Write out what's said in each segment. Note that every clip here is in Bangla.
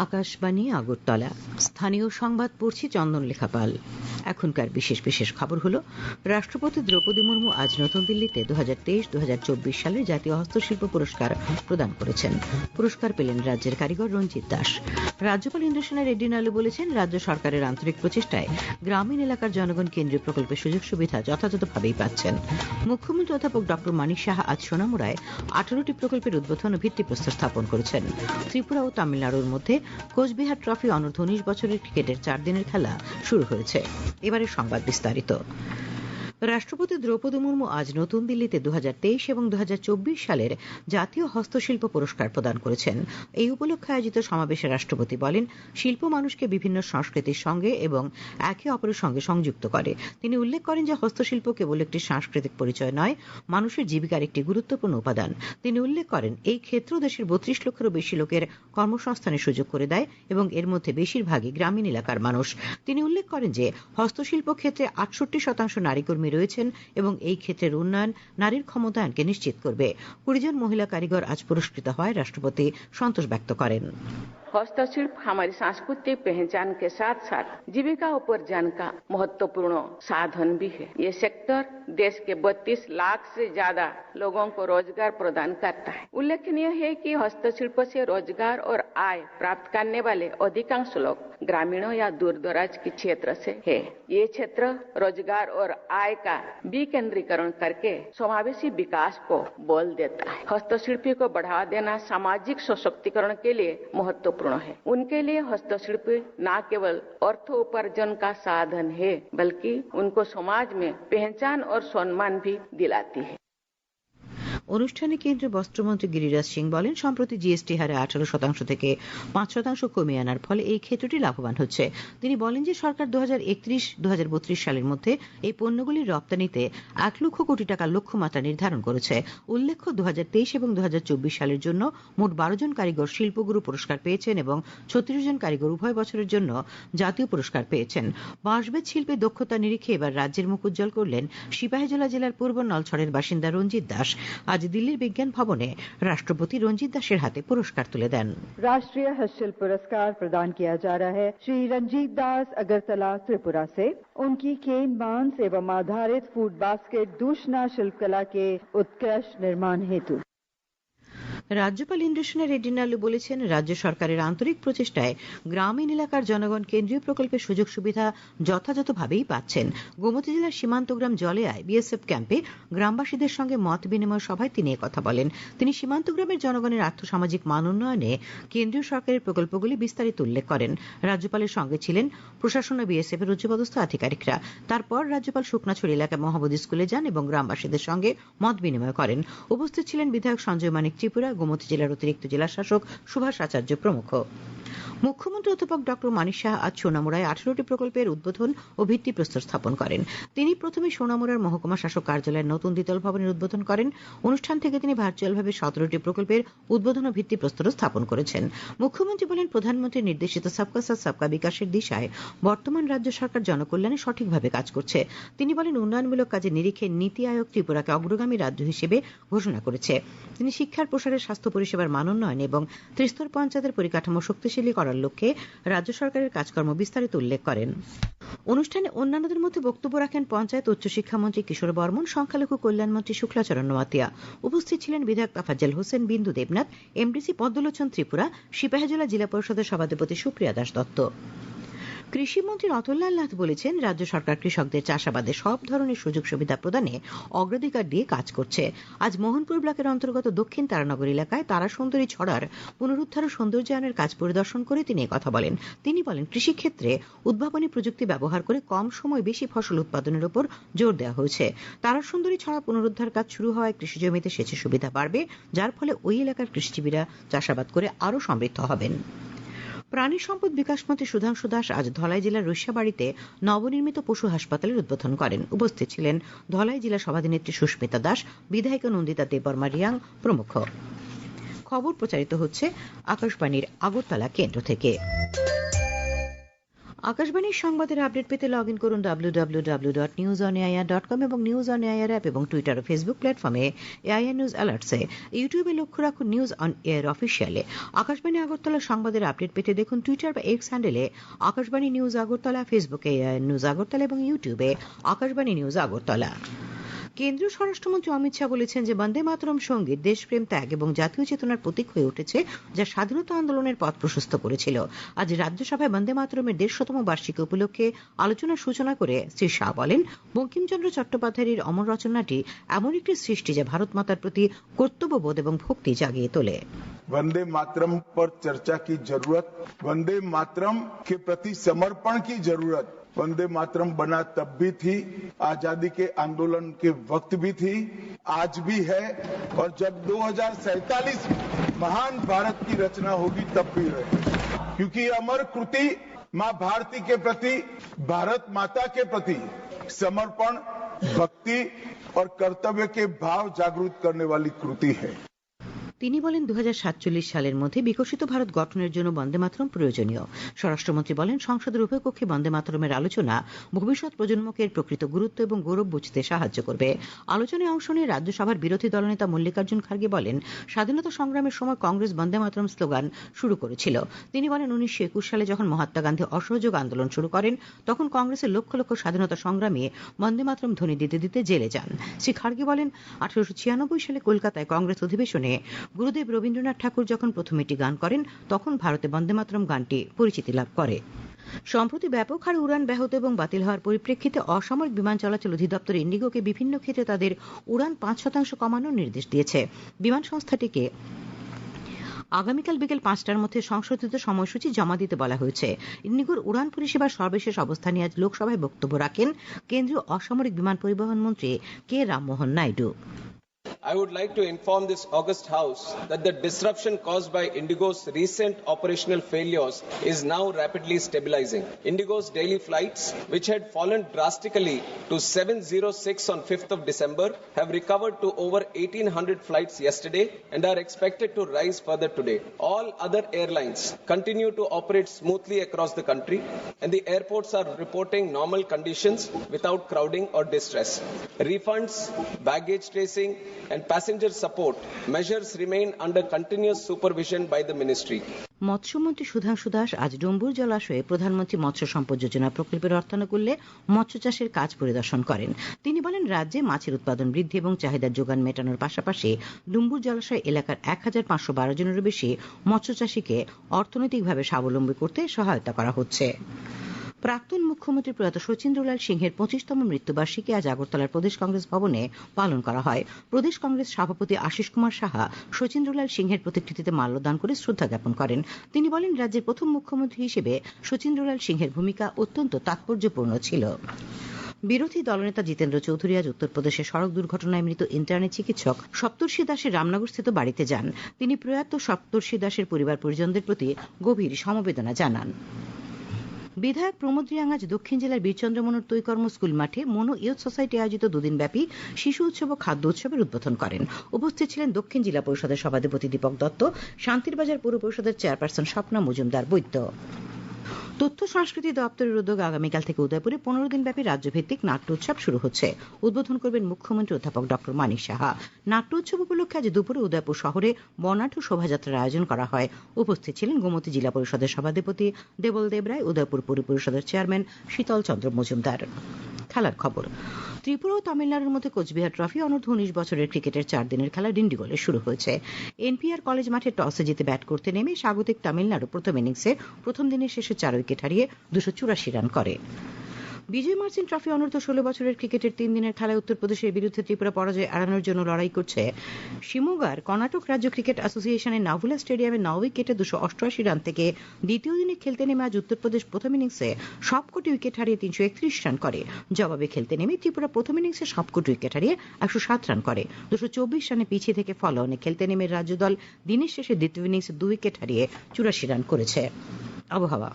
আকাশবাণী আগরতলা। স্থানীয় সংবাদ পড়ছি চন্দন লেখা পাল। এখনকার বিশেষ বিশেষ খবর হলো, রাষ্ট্রপতি দ্রৌপদী মুর্মু আজ নতুন দিল্লিতে 2023-2024 সালের জাতীয় হস্তশিল্প পুরস্কার প্রদান করেছেন। পুরস্কার পেলেন রাজ্যের কারিগর রঞ্জিত দাস। রাজ্যপাল ইন্দ্রসেনা রেড্ডি নালু বলেছেন, রাজ্য সরকারের আন্তরিক প্রচেষ্টায় গ্রামীণ এলাকার জনগণ কেন্দ্রীয় প্রকল্পের সুযোগ সুবিধা যথাযথভাবেই পাচ্ছেন। মুখ্যমন্ত্রী অধ্যাপক ডক্টর মানিক সাহা আজ সোনামুড়ায় 18টি প্রকল্পের উদ্বোধন ও ভিত্তিপ্রস্তর স্থাপন করেছেন। ত্রিপুরা ও তামিলনাড়ুর মধ্যে কোচবিহার ট্রফি অনূর্ধ্ব 19 বছরের ক্রিকেটের 4 দিনের খেলা শুরু হয়েছে। এবারের সংবাদ বিস্তারিত। রাষ্ট্রপতি দ্রৌপদী মুর্মু আজ নতুন দিল্লিতে 2023 এবং 2024 সালের জাতীয় হস্তশিল্প পুরস্কার প্রদান করেছেন। এই উপলক্ষে আয়োজিত সমাবেশে রাষ্ট্রপতি বলেন, শিল্প মানুষকে বিভিন্ন সংস্কৃতির সঙ্গে এবং একে অপরের সঙ্গে সংযুক্ত করে। তিনি উল্লেখ করেন যে হস্তশিল্প কেবল একটি সাংস্কৃতিক পরিচয় নয়, মানুষের জীবিকার একটি গুরুত্বপূর্ণ উপাদান। তিনি উল্লেখ করেন, এই ক্ষেত্র দেশের 32 লক্ষেরও বেশি লোকের কর্মসংস্থানের সুযোগ করে দেয় এবং এর মধ্যে বেশিরভাগই গ্রামীণ এলাকার মানুষ। তিনি উল্লেখ করেন যে হস্তশিল্প ক্ষেত্রে 68% নারী কর্মী রয়েছেন এবং এই ক্ষেত্রের উন্নয়ন নারীর ক্ষমতায়নকে নিশ্চিত করবে। 20 জন মহিলা কারিগর আজ পুরস্কৃত হয়। রাষ্ট্রপতি সন্তোষ ব্যক্ত করেন। हस्तशिल्प हमारी सांस्कृतिक पहचान के साथ साथ जीविका उपार्जन का महत्वपूर्ण साधन भी है। ये सेक्टर देश के 32 लाख से ज्यादा लोगों को रोजगार प्रदान करता है। उल्लेखनीय है कि हस्तशिल्प से रोजगार और आय प्राप्त करने वाले अधिकांश लोग ग्रामीणों या दूर दराज के क्षेत्र से है। ये क्षेत्र रोजगार और आय का विकेंद्रीकरण करके समावेशी विकास को बल देता है। हस्तशिल्पी को बढ़ावा देना सामाजिक सशक्तिकरण के लिए महत्वपूर्ण है। उनके लिए हस्तशिल्प न केवल अर्थ उपार्जन का साधन है, बल्कि उनको समाज में पहचान और सम्मान भी दिलाती है। অনুষ্ঠানে কেন্দ্রীয় বস্ত্রমন্ত্রী গিরিরাজ সিং বলেন, সম্প্রতি জিএসটি হারে 18% থেকে 5% কমিয়ে আনার ফলে এই ক্ষেত্রটি লাভবান হচ্ছে। তিনি বলেন যে সরকার 2031-2032 সালের মধ্যে এই পণ্যগুলির রপ্তানিতে 1 লক্ষ কোটি টাকার লক্ষ্যমাত্রা নির্ধারণ করেছে। উল্লেখ্য, 2023 এবং 2024 সালের জন্য মোট 12 জন কারিগর শিল্পগুরু পুরস্কার পেয়েছেন এবং 36 জন কারিগর উভয় বছরের জন্য জাতীয় পুরস্কার পেয়েছেন। বাঁশবেত শিল্পে দক্ষতা নিরিখে এবার রাজ্যের মুখ উজ্জ্বল করলেন সিপাহীজলা জেলার পূর্ব নলছড়ের বাসিন্দা রঞ্জিত দাস। আজ দিল্লির বিজ্ঞান ভবনে রাষ্ট্রপতি রঞ্জিত দাসের হাতে পুরস্কার তুলে দেন। राष्ट्रीय हस्तशिल्प पुरस्कार प्रदान किया जा रहा है श्री रंजीत दास अगरतला त्रिपुरा से। उनकी केन बांस एवं आधारित फूड बास्केट दूषना शिल्पकला के उत्कृष्ट निर्माण हेतु। রাজ্যপাল ইন্দ্রসেনা রেড্ডি নালু বলেছেন, রাজ্য সরকারের আন্তরিক প্রচেষ্টায় গ্রামীণ এলাকার জনগণ কেন্দ্রীয় প্রকল্পের সুযোগ সুবিধা যথাযথভাবেই পাচ্ছেন। গোমতী জেলার সীমান্ত গ্রাম জলেয়ায় বিএসএফ ক্যাম্পে গ্রামবাসীদের সঙ্গে মত বিনিময় সভায় তিনি কথা বলেন। তিনি সীমান্ত গ্রামের জনগণের আর্থসামাজিক মান উন্নয়নে কেন্দ্রীয় সরকারের প্রকল্পগুলি বিস্তারিত উল্লেখ করেন। রাজ্যপালের সঙ্গে ছিলেন প্রশাসন ও বিএসএফ এর উচ্চপদস্থ আধিকারিকরা। তারপর রাজ্যপাল শুকনাছড়ি এলাকায় মহাবোধি স্কুলে যান এবং গ্রামবাসীদের সঙ্গে মত বিনিময় করেন। উপস্থিত ছিলেন বিধায়ক সঞ্জয় মানিক ত্রিপুরা, গোমতী জেলার অতিরিক্ত জেলা শাসক সুভাষ আচার্য প্রমুখ। মুখ্যমন্ত্রী অধ্যাপক ডক্টর মানিক সাহা আজ সোনামুড়ায় 18টি প্রকল্পের উদ্বোধন ও ভিত্তিপ্রস্তর স্থাপন করেন। তিনি প্রথমে সোনামুড়ার মহকুমা শাসক কার্যালয়ের নতুন দ্বিতল ভবনের উদ্বোধন করেন। অনুষ্ঠান থেকে তিনি ভার্চুয়ালভাবে 17টি প্রকল্পের উদ্বোধন ও ভিত্তিপ্রস্তর স্থাপন করেছেন। মুখ্যমন্ত্রী বলেন, প্রধানমন্ত্রীর নির্দেশিত সবকা সাথ সবকা বিকাশের দিশায় বর্তমান রাজ্য সরকার জনকল্যাণে সঠিকভাবে কাজ করছে। তিনি বলেন, উন্নয়নমূলক কাজের নিরিখে নীতি আয়োগ ত্রিপুরাকে অগ্রগামী রাজ্য হিসেবে ঘোষণা করেছে। তিনি শিক্ষার প্রসারে, স্বাস্থ্য পরিষেবার মান উন্নয়ন এবং ত্রিস্তর পঞ্চায়েতের পরিকাঠামো শক্তিশালী করার লক্ষ্যে রাজ্য সরকারের কাজকর্ম বিস্তারিত উল্লেখ করেন। অনুষ্ঠানে অন্যান্যদের মধ্যে বক্তব্য রাখেন পঞ্চায়েত উচ্চশিক্ষামন্ত্রী কিশোর বর্মন, সংখ্যালঘু কল্যাণমন্ত্রী শুক্লাচরণ নোয়াতিয়া। উপস্থিত ছিলেন বিধায়ক তাফাজ্জল হোসেন, বিন্দু দেবনাথ, এমডিসি পদ্মলোচন ত্রিপুরা, সিপাহীজলা জেলা পরিষদের সভাধিপতি সুপ্রিয়া দাস দত্ত। কৃষিমন্ত্রী রতনলাল নাথ বলেছেন, রাজ্য সরকার কৃষকদের চাষাবাদে সব ধরনের সুযোগ সুবিধা প্রদানে অগ্রাধিকার দিয়ে কাজ করছে। আজ মোহনপুর ব্লকের অন্তর্গত দক্ষিণ তারানগর এলাকায় তারাসুন্দরী ছড়ার পুনরুদ্ধার ও সৌন্দর্যায়নের কাজ পরিদর্শন করে তিনি কথা বলেন। তিনি বলেন, কৃষিক্ষেত্রে উদ্ভাবনী প্রযুক্তি ব্যবহার করে কম সময় বেশি ফসল উৎপাদনের উপর জোর দেওয়া হয়েছে। তারাসুন্দরী ছড়া পুনরুদ্ধার কাজ শুরু হওয়ায় কৃষি জমিতে সেচের সুবিধা বাড়বে, যার ফলে ওই এলাকার কৃষিজীবীরা চাষাবাদ করে আরও সমৃদ্ধ হবেন। প্রাণী সম্পদ বিকাশ মন্ত্রী সুধাংশু দাস আজ ধলাই জেলার রৈশাবাড়িতে নবনির্মিত পশু হাসপাতালের উদ্বোধন করেন। উপস্থিত ছিলেন ধলাই জেলা সভাধিনেত্রী সুস্মিতা দাস, বিধায়িকা নন্দিতা দেববর্মা রিয়াং প্রমুখ। খবর প্রচারিত হচ্ছে আকাশবাণীর আগরতলা কেন্দ্র থেকে। আকাশবাণীর সংবাদের আপডেট পেতে লগ ইন করুন www.newsonair.com এবং নিউজ অন এআইআর অ্যাপ এবং টুইটার ও ফেসবুক প্ল্যাটফর্মে এআইআর নিউজ অ্যালার্টসে। ইউটিউবে লক্ষ্য রাখুন নিউজ অন এয়ার অফিসিয়ালে। আকাশবাণী আগরতলা সংবাদের আপডেট পেতে দেখুন টুইটার বা এক্স হ্যান্ডেলে আকাশবাণী নিউজ আগরতলা, ফেসবুকে এআইআর নিউজ আগরতলা এবং ইউটিউবে আকাশবাণী নিউজ আগরতলা। কেন্দ্রীয় স্বরাষ্ট্রমন্ত্রী অমিত শাহ বলেছেন যে বন্দে মাতরম সঙ্গীত দেশপ্রেম, ত্যাগ এবং জাতীয় চেতনার প্রতীক হয়ে উঠেছে, যা স্বাধীনতা আন্দোলনের পথ প্রশস্ত করেছিল। আজ রাজ্যসভায় বন্দে মাতরমের 150তম বার্ষিকী উপলক্ষে আলোচনার সূচনা করে শ্রী শাহ বলেন, বঙ্কিমচন্দ্র চট্টোপাধ্যায়ের অমর রচনাটি এমন একটি সৃষ্টি যা ভারত মাতার প্রতি কর্তব্যবোধ এবং ভক্তি জাগিয়ে তোলে। वंदे मातरम पर चर्चा की जरूरत, वंदे मातरम के प्रति समर्पण की जरूरत वंदे मातरम बना तब भी थी, आजादी के आंदोलन के वक्त भी थी, आज भी है और जब 2047 महान भारत की रचना होगी तब भी रहेगी, क्योंकि अमर कृति मां भारती के प्रति, भारत माता के प्रति समर्पण, भक्ति और कर्तव्य के भाव जागृत करने वाली कृति है। তিনি বলেন 2047 সালের মধ্যে বিকশিত ভারত গঠনের জন্য বন্দে মাতরম প্রয়োজনীয়। স্বরাষ্ট্রমন্ত্রী বলেন, সংসদের উভয় কক্ষে বন্দে মাতরমের আলোচনা ভবিষ্যৎ প্রজন্মকে এর প্রকৃত গুরুত্ব এবং গৌরব বুঝতে সাহায্য করবে। আলোচনায় অংশ নিয়ে রাজ্যসভার বিরোধী দলনেতা মল্লিকার্জুন খার্গে বলেন, স্বাধীনতা সংগ্রামের সময় কংগ্রেস বন্দে মাতরম স্লোগান শুরু করেছিল। তিনি বলেন, 1921 সালে যখন মহাত্মা গান্ধী অসহযোগ আন্দোলন শুরু করেন, তখন কংগ্রেসের লক্ষ লক্ষ স্বাধীনতা সংগ্রামী বন্দে মাতরম ধ্বনি দিতে দিতে জেলে যান। শ্রী খার্গে বলেন, 1896 সালে কলকাতায় কংগ্রেস অধিবেশনে গুরুদেব রবীন্দ্রনাথ ঠাকুর যখন প্রথম এটি গান করেন, তখন ভারতে বন্দে মাতরম গানটি পরিচিতি লাভ করে। সম্প্রতি ব্যাপক হারে উড়ান ব্যাহত এবং বাতিল হওয়ার পরিপ্রেক্ষিতে অসামরিক বিমান চলাচল অধিদপ্তর ইন্ডিগোকে বিভিন্ন ক্ষেত্রে তাদের উড়ান 5% কমানোর নির্দেশ দিয়েছে। বিমান সংস্থাটিকে আগামীকাল বিকেল 5টার মধ্যে সংশোধিত সময়সূচি জমা দিতে বলা হয়েছে। ইন্ডিগোর উড়ান পরিষেবার সর্বশেষ অবস্থা নিয়ে আজ লোকসভায় বক্তব্য রাখেন কেন্দ্রীয় অসামরিক বিমান পরিবহন মন্ত্রী কে Rammohan Naidu. I would like to inform this august House that the disruption caused by Indigo's recent operational failures is now rapidly stabilizing. Indigo's daily flights, which had fallen drastically to 706 on 5th of December, have recovered to over 1,800 flights yesterday and are expected to rise further today. All other airlines continue to operate smoothly across the country, and the airports are reporting normal conditions without crowding or distress. Refunds, baggage tracing, and passenger support measures remain under continuous supervision by the ministry. মৎস্যমন্ত্রী Sudhanshu Das আজ ডম্বুর জলাশয়ে প্রধানমন্ত্রী মৎস্য সম্পদ যোজনা প্রকল্পের অর্থানুকূল্যে মৎস্য চাষের কাজ পরিদর্শন করেন। তিনি বলেন, রাজ্যে মাছের উৎপাদন বৃদ্ধি এবং চাহিদার যোগান মেটানোর পাশাপাশি ডুম্বুর জলাশয় এলাকার 1512 জনেরও বেশি মৎস্য চাষীকে অর্থনৈতিকভাবে স্বাবলম্বী করতে সহায়তা করা হচ্ছে। প্রাক্তন মুখ্যমন্ত্রী প্রয়াত শচীন্দ্রলাল সিংহের 25তম মৃত্যুবার্ষিকী আজ আগরতলার প্রদেশ কংগ্রেস ভবনে পালন করা হয়। প্রদেশ কংগ্রেস সভাপতি আশিস কুমার সাহা শচীন্দ্রলাল সিংহের প্রতিকৃতিতে মাল্যদান করে শ্রদ্ধা জ্ঞাপন করেন। তিনি বলেন, রাজ্যের প্রথম মুখ্যমন্ত্রী হিসেবে শচীন্দ্রলাল সিংহের ভূমিকা অত্যন্ত তাৎপর্যপূর্ণ ছিল। বিরোধী দলনেতা জিতেন্দ্র চৌধুরী আজ উত্তরপ্রদেশের সড়ক দুর্ঘটনায় মৃত ইন্টার্নি চিকিৎসক সপ্তর্ষি দাসের রামনগরস্থিত বাড়িতে যান। তিনি প্রয়াত সপ্তর্ষি দাসের পরিবার পরিজনদের প্রতি গভীর সমবেদনা জানান। বিধায়ক প্রমোদ রিয়াং আজ দক্ষিণ জেলার বীরচন্দ্র মনোর তৈকর্ম স্কুল মাঠে মনো ইয়ুথ সোসাইটি আয়োজিত দুদিনব্যাপী শিশু উৎসব ও খাদ্য উৎসবের উদ্বোধন করেন। উপস্থিত ছিলেন দক্ষিণ জেলা পরিষদের সভাধিপতি দীপক দত্ত, শান্তিরবাজার পৌর পরিষদের চেয়ারপারসন স্বপ্না মজুমদার বৈদ্য। তথ্য সংস্কৃতি দপ্তরের উদ্যোগে আগামীকাল থেকে উদয়পুরে 15 দিনব্যাপী রাজ্যভিত্তিক নাট্য উৎসব শুরু হচ্ছে। উদ্বোধন করবেন মুখ্যমন্ত্রী অধ্যাপক ডক্টর মানিক সাহা। নাট্য উৎসব উপলক্ষে আজ দুপুরে উদয়পুর শহরে বর্ণাঢ্য শোভাযাত্রার আয়োজন করা হয়। উপস্থিত ছিলেন গোমতী জেলা পরিষদের সভাধিপতি দেবল দেব রায়, উদয়পুর পৌর পরিষদের চেয়ারম্যান শীতল চন্দ্র মজুমদার। খেলার খবর। ত্রিপুরা ও তামিলনাড়ুর মধ্যে কোচবিহার ট্রফি অনূর্ধ্ব 19 বছরের ক্রিকেটের 4 দিনের খেলা ডিন্ডিগলে শুরু হয়েছে। এনপিআর কলেজ মাঠে টসে জিতে ব্যাট করতে নেমে স্বাগতিক তামিলনাড়ু প্রথম ইনিংসে প্রথম দিনের শেষে 4 উইকেট হারিয়ে 284 রান করে। বিজয় মার্চেন্ট ট্রফি অনূর্ধ্ব 16 বছরের ক্রিকেটের 3 দিনের খেলায় উত্তরপ্রদেশের বিরুদ্ধে ত্রিপুরা পরাজয় এড়ানোর জন্য লড়াই করছে শিমোগার কর্ণাটক রাজ্য ক্রিকেট অ্যাসোসিয়েশনের নাভুলা স্টেডিয়ামে 9 উইকেটে 288 রান থেকে দ্বিতীয় দিনে খেলতে নেমে আজ উত্তরপ্রদেশ প্রথম ইনিংসে সবকটি উইকেট হারিয়ে 331 রান করে। জবাবে খেলতে নেমে ত্রিপুরা প্রথম ইনিংসে সবকটি উইকেট হারিয়ে 107 রান করে। 224 রানে পিছিয়ে থেকে ফলোঅনে খেলতে নেমে রাজ্য দল দিনের শেষে দ্বিতীয় ইনিংসে 2 উইকেট হারিয়ে 84 রান করেছে। আবহাওয়া।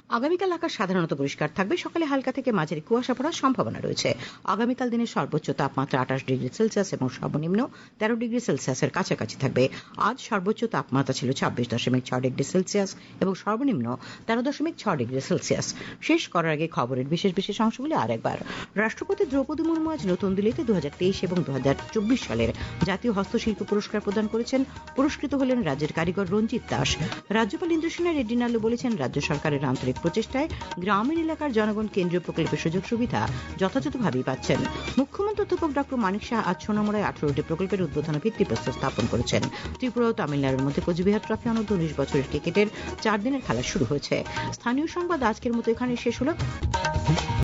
আগামীকাল আকাশ সাধারণত পরিষ্কার থাকবে। সকালে হালকা থেকে মাঝারি কুয়াশা পড়ার সম্ভাবনা রয়েছে। আগামীকাল দিনের সর্বোচ্চ তাপমাত্রা 28 ডিগ্রি সেলসিয়াস এবং সর্বনিম্ন 13 ডিগ্রি সেলসিয়াসের কাছাকাছি থাকবে। আজ সর্বোচ্চ তাপমাত্রা ছিল 26.6 ডিগ্রি সেলসিয়াস এবং সর্বনিম্ন 13.6 ডিগ্রি সেলসিয়াস। শেষ করার আগে খবরের বিশেষ অংশগুলি আরেকবার। রাষ্ট্রপতি দ্রৌপদী মুর্মু আজ নতুন দিল্লিতে 2023 এবং 2024 সালের জাতীয় হস্তশিল্প পুরস্কার প্রদান করেছেন। পুরস্কৃত হলেন রাজ্যের কারিগর রঞ্জিত দাস। রাজ্যপাল ইন্দ্রসেনা রেড্ডি নাল্লু বলেছেন, রাজ্য সরকারের আন্তরিক প্রচেষ্টায় গ্রামীণ এলাকার জনগণ কেন্দ্রীয় প্রকল্পের সুযোগ সুবিধা যথাযথভাবেই পাচ্ছেন। মুখ্যমন্ত্রী অধ্যাপক ডক্টর মানিক শাহ আজ সোনামুড়ায় 18টি প্রকল্পের উদ্বোধন ভিত্তিপ্রস্তর স্থাপন করেছেন। ত্রিপুরা ও তামিলনাড়ুর মধ্যে কোচবিহার ট্রফি অনূর্ধ্ব 19 বছরের ক্রিকেটের 4 দিনের খেলা শুরু হয়েছে। স্থানীয় সংবাদ আজকের মতো এখানে শেষ হলো।